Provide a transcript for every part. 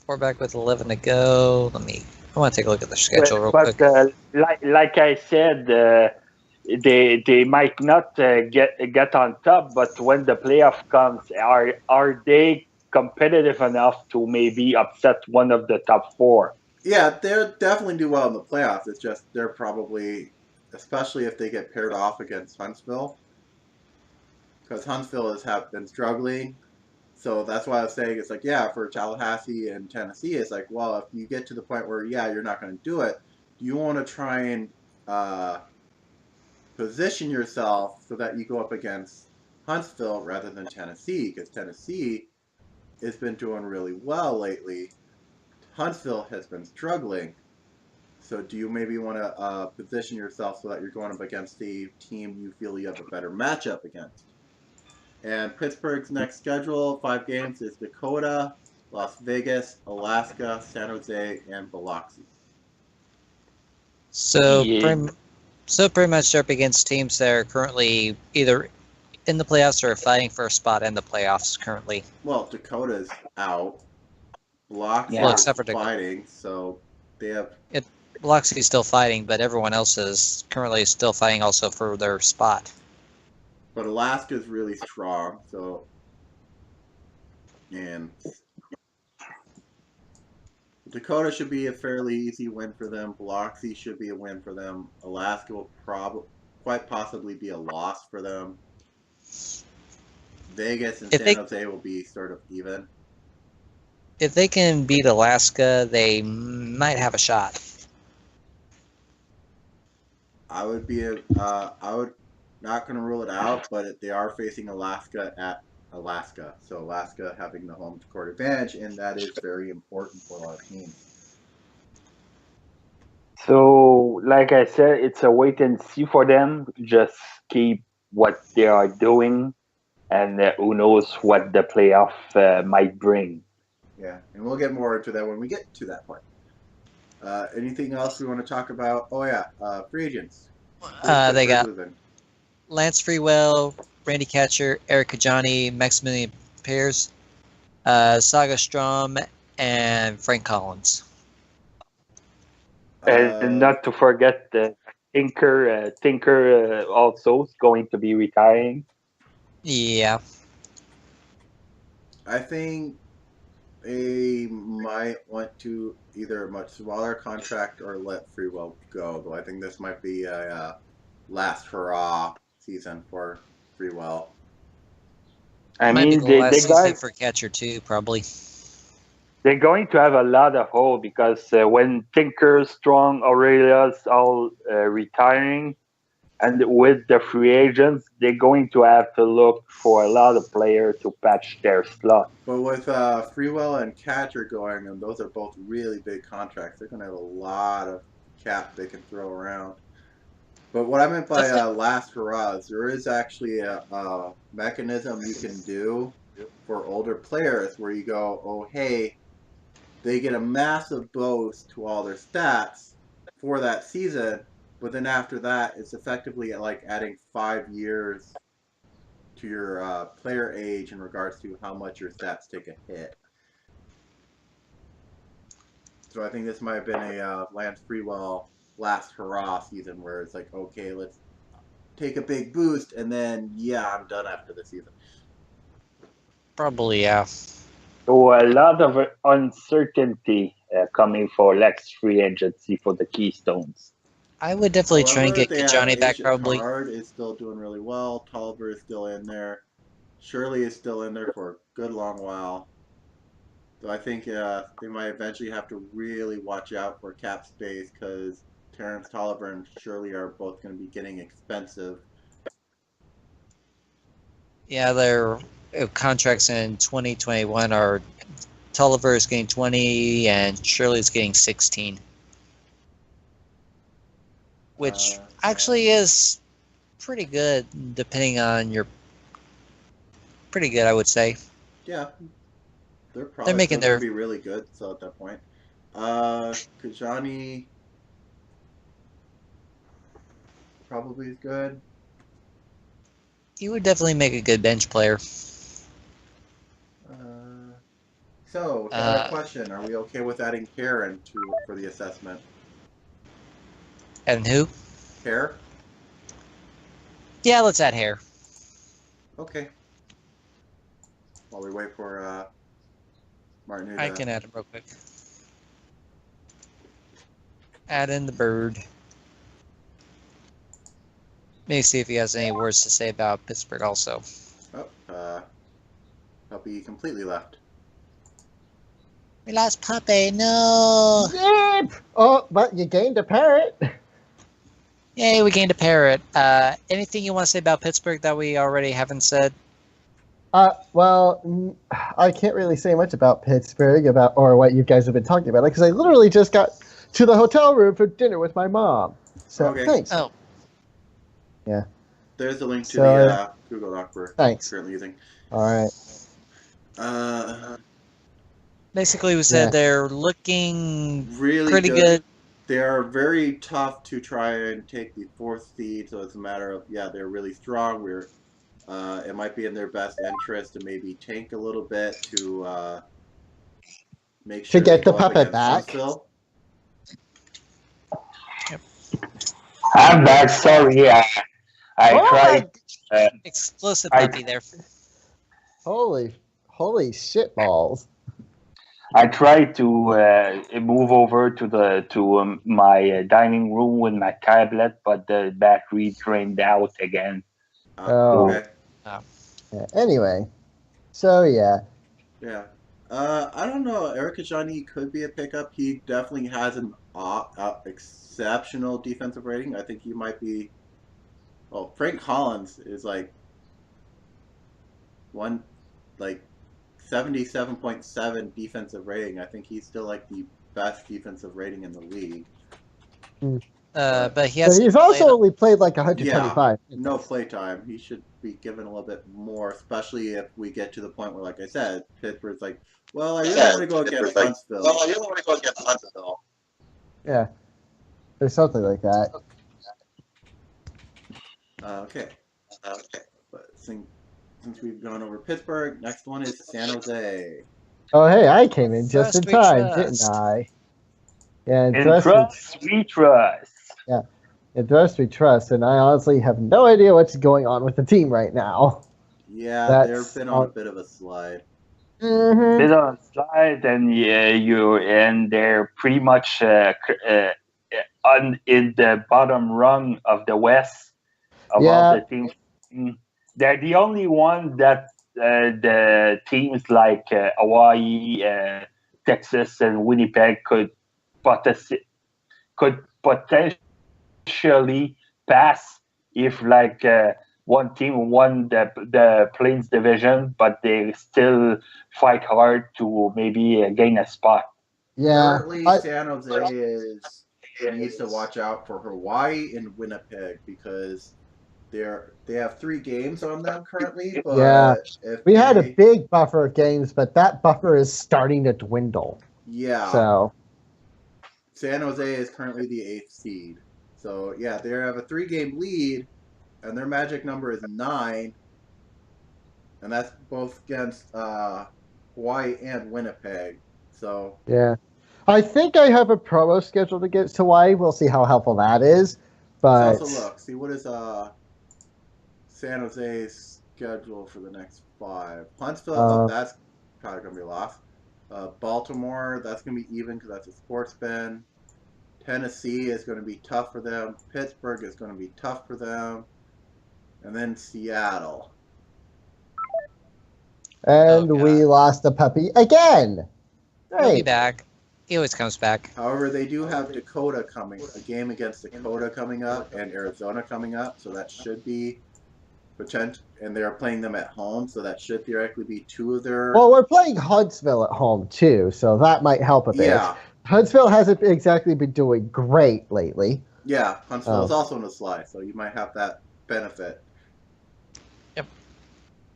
We're back with 11 to go. I want to take a look at the schedule real But quick. like I said, they might not get on top, but when the playoff comes, are they competitive enough to maybe upset one of the top four? Yeah, they'll definitely do well in the playoffs. It's just they're probably, especially if they get paired off against Huntsville, because Huntsville have been struggling. So that's why I was saying it's like, yeah, for Tallahassee and Tennessee, it's like, well, if you get to the point where, yeah, you're not going to do it, you want to try and position yourself so that you go up against Huntsville rather than Tennessee, because Tennessee has been doing really well lately. Huntsville has been struggling. So do you maybe want to position yourself so that you're going up against the team you feel you have a better matchup against? And Pittsburgh's next schedule, 5 games, is Dakota, Las Vegas, Alaska, San Jose, and Biloxi. So Yeah, pretty much they're up against teams that are currently either in the playoffs or fighting for a spot in the playoffs currently. Well, Dakota's out. Biloxi Well, yeah. is except for fighting, so they have. Biloxi's still fighting, but everyone else is currently still fighting also for their spot. But Alaska's really strong, so. And Dakota should be a fairly easy win for them. Biloxi should be a win for them. Alaska will quite possibly be a loss for them. Vegas and San Jose will be sort of even. If they can beat Alaska, they might have a shot. I would not going to rule it out, but they are facing Alaska at Alaska. So Alaska having the home court advantage, and that is very important for a lot of teams. So, like I said, it's a wait and see for them. Just keep what they are doing, and who knows what the playoff might bring. Yeah, and we'll get more into that when we get to that point. Anything else we want to talk about? Oh yeah, free agents. They got Lance Freewell, Randy Catcher, Eric Kajani, Maximilian Pierce, Saga Strom, and Frank Collins. And not to forget Tinker. Tinker also is going to be retiring. Yeah. I think they might want to either a much smaller contract or let Freewell go. Though I think this might be a last hurrah season for Freewell. I might mean, be the last season got for Catcher too, probably. they're going to have a lot of hope because when Tinker, Strong, Aurelia's all retiring, and with the free agents, they're going to have to look for a lot of players to patch their slot. But with Freewell and Catcher going, and those are both really big contracts, they're going to have a lot of cap they can throw around. But what I meant by last hurrah is there is actually a mechanism you can do for older players where you go, oh, hey, they get a massive boost to all their stats for that season, but then after that, it's effectively like adding 5 years to your player age in regards to how much your stats take a hit. So I think this might have been a Lance Freewell last hurrah season where it's like, okay, let's take a big boost, and then, yeah, I'm done after the season. Probably, yeah. So a lot of uncertainty coming for next free agency for the Keystones. I would definitely try and get Johnny back, probably. Hard is still doing really well. Tolliver is still in there. Shirley is still in there for a good long while. So I think they might eventually have to really watch out for cap space because Terrence Tolliver and Shirley are both going to be getting expensive. Yeah, their contracts in 2021 are Tolliver is getting 20 and Shirley is getting 16. Which actually is pretty good, depending on your... Pretty good, I would say. Yeah. They're probably going to be really good, so at that point. Kajani probably is good. He would definitely make a good bench player. So, another question: are we okay with adding Karen for the assessment? And who? Hair? Yeah, let's add hair. Okay. While we wait for Martin. I can add him real quick. Add in the bird. Maybe see if he has any words to say about Pittsburgh also. Oh, Puppy completely left. We lost Puppy, no! Yep! Oh, but you gained a parrot. Yay, we gained a parrot. Anything you want to say about Pittsburgh that we already haven't said? Well, I can't really say much about Pittsburgh or what you guys have been talking about, because I literally just got to the hotel room for dinner with my mom. So Okay. thanks. Oh. Yeah. There's the link to the Google Doc we're currently using. All right. Basically, we said they're looking really pretty good. They are very tough to try and take the 4th seed, so it's a matter of, they're really strong. It might be in their best interest to maybe tank a little bit to make sure to get they the go up puppet against back. Huntsville. I'm back. Sorry, I tried. Explosive puppy there. Holy shit balls! I tried to move over to my dining room with my tablet, but the battery drained out again. Okay. Yeah, anyway, so yeah. Yeah. I don't know. Eric Ajani could be a pickup. He definitely has an exceptional defensive rating. I think he might be. Well, Frank Collins is like 77.7 defensive rating. I think he's still like the best defensive rating in the league. But he has. He's also only played like 125. Yeah, no play time. He should be given a little bit more, especially if we get to the point where, like I said, Pittsburgh's like, well, I really want to go against Huntsville. Yeah, there's something like that. Okay. But since we've gone over Pittsburgh, next one is San Jose. Oh, hey, I came in just in time, Trust. didn't I? Yeah, In trust, we trust. Yeah, in trust, we trust, and I honestly have no idea what's going on with the team right now. Yeah, they've been on a bit of a slide. Mm-hmm. Bit on slide, and they're pretty much in the bottom rung of the West of all the teams. They're the only one that the teams like Hawaii, Texas, and Winnipeg could potentially pass if one team won the Plains division, but they still fight hard to maybe gain a spot. Yeah, Currently, San Jose needs to watch out for Hawaii and Winnipeg because they have 3 games on them currently. But we had a big buffer of games, but that buffer is starting to dwindle. Yeah. So San Jose is currently the 8th seed. So yeah, they have a 3-game lead, and their magic number is 9, and that's both against Hawaii and Winnipeg. So yeah, I think I have a promo scheduled against Hawaii. We'll see how helpful that is. But let's also look. See what is San Jose's schedule for the next 5. Huntsville, that's probably gonna be a loss. Baltimore, that's gonna be even because that's a sports bin. Tennessee is going to be tough for them. Pittsburgh is going to be tough for them. And then Seattle. And we lost the puppy again. He'll be back. He always comes back. However, they do have Dakota a game against Dakota coming up and Arizona coming up. So that should be potential. And they are playing them at home. So that should theoretically be 2 of their... Well, we're playing Huntsville at home, too. So that might help a bit. Yeah. Huntsville hasn't exactly been doing great lately. Yeah, Huntsville is also on the slide, so you might have that benefit. Yep.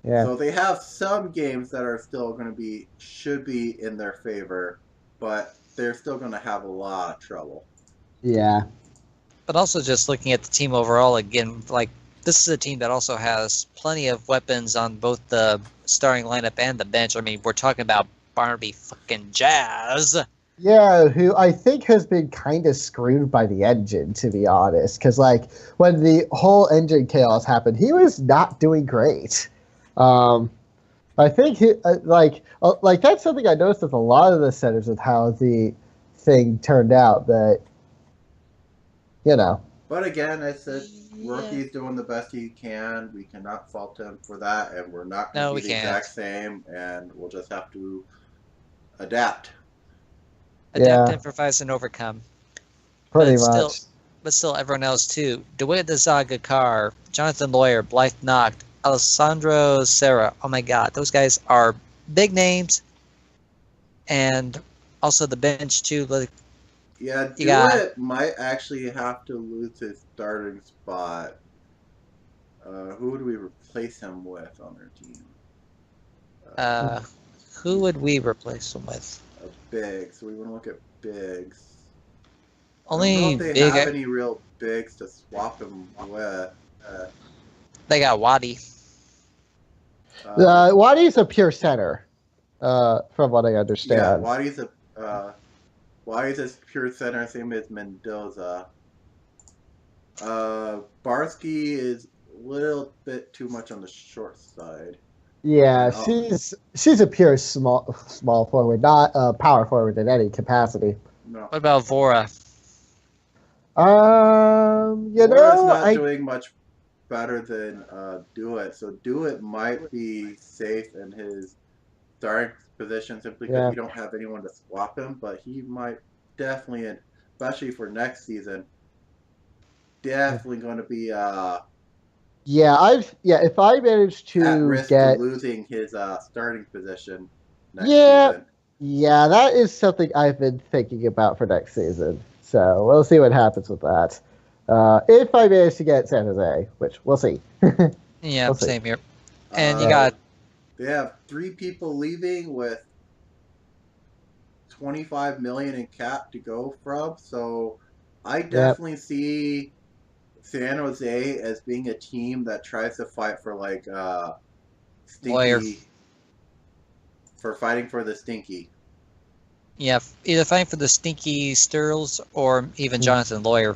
Yeah. So they have some games that are still going to should be in their favor, but they're still going to have a lot of trouble. Yeah. But also just looking at the team overall, again, this is a team that also has plenty of weapons on both the starting lineup and the bench. I mean, we're talking about Barnaby fucking Jazz. Yeah, who I think has been kind of screwed by the engine, to be honest. Because like when the whole engine chaos happened, he was not doing great. I think like that's something I noticed with a lot of the centers with how the thing turned out. But you know, But again, I said rookie's doing the best he can. We cannot fault him for that, and we're not going No, to we be the can't. exact same, and we'll just have to adapt. Adapt, Yeah. improvise, and overcome. pretty But still, much. but still, everyone else too. DeWitt the Zaga Carr, Jonathan Lawyer, Blythe Noct, Alessandro Serra. Oh my God, those guys are big names, and also the bench too. Like, Yeah, you got Dewitt might actually have to lose his starting spot. Who would we replace him with on their team? who would we replace them with? A big. So we want to look at bigs. I don't know Only if they big. have any real bigs to swap him with. They got Waddy. Wadi's a pure center, from what I Yeah, understand. Wadi's a pure center, same as Mendoza. Barsky is a little bit too much on the short side. Yeah, And she's a pure small forward, not a power forward in any capacity. no, What about Vora? You Laura's know, not doing much better than Dewitt, so Dewitt might be safe in his starting position simply because Yeah. we don't have anyone to swap him, but he might definitely, especially for next season, definitely going to be if I manage at to risk get to losing his starting position next yeah, season. yeah, that is something I've been thinking about for next season. So we'll see what happens with that. If I manage to get San Jose, which we'll see. Yeah, We'll see. same here. And you Uh, got They have 3 people leaving with 25 million in cap to go from, so I definitely see San Jose as being a team that tries to fight for like Lawyer. stinky for fighting for the stinky. Yeah, either fighting for the Stinky Stirls or even Jonathan Lawyer.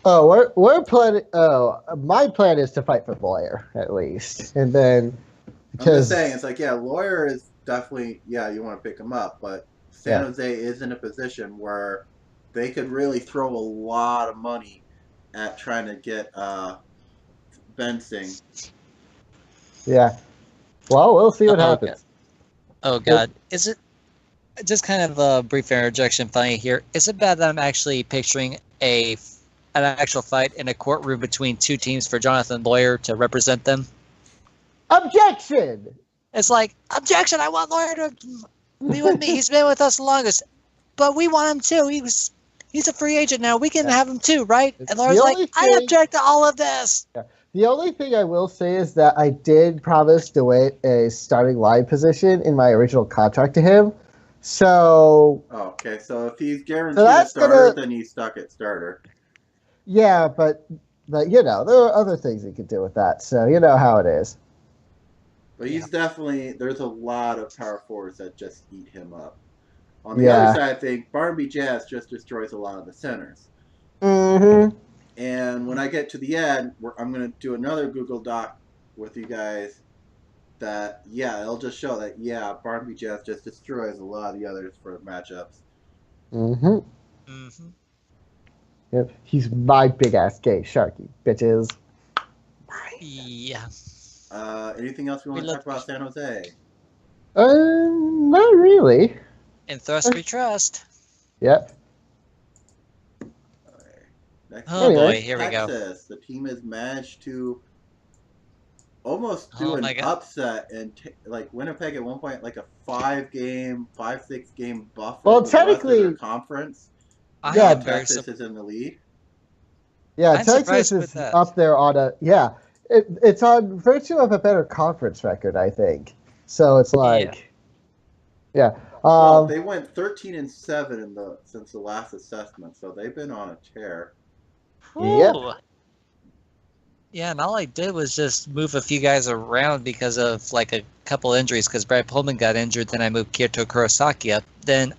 Oh, we're planning. Oh, my plan is to fight for Lawyer at least, and then I'm just because saying, it's like, yeah, Lawyer is definitely, yeah, you want to pick him up, but San Jose is in a position where they could really throw a lot of money at trying to get Bensing. yeah. Well, we'll see what Oh, happens. Oh God, is it just kind of a brief interjection funny here? Is it bad that I'm actually picturing an actual fight in a courtroom between two teams for Jonathan Lawyer to represent them? Objection! It's like, objection! I want Lawyer to be with me. He's been with us the longest, but we want him too. He's a free agent now. We can have him too, right? And Lawyer's like, I object to all of this. Yeah. The only thing I will say is that I did promise DeWitt a starting line position in my original contract to him. So. Okay, so if he's guaranteed a starter, then he's stuck at starter. Yeah, but you know, there are other things he could do with that. So you know how it is. But he's definitely, there's a lot of power forwards that just eat him up. On the other side, I think Barnaby Jazz just destroys a lot of the centers. Mm-hmm. And when I get to the end, I'm going to do another Google Doc with you guys that, yeah, it'll just show that, yeah, Barnaby Jazz just destroys a lot of the others for matchups. Mm-hmm. Mm-hmm. Yep. He's my big-ass gay sharky, bitches. Yeah. Anything else we want to talk about San Jose? Not really. In Thrust we trust. Yep. Next Oh boy, here we go. Texas. The team has managed to almost do an upset, and like Winnipeg at one point, like a 5-6 game buffer. Well, with the rest of technically, their conference. Yeah, Texas is in the lead. Yeah, I'm Texas is up there on a It's on virtue of a better conference record, I think. So it's like, Well, they went 13-7 since the last assessment, so they've been on a tear. Yep. Yeah, and all I did was just move a few guys around because of like a couple injuries. Because Brad Pullman got injured, then I moved Kyoto Kurosaki up. Then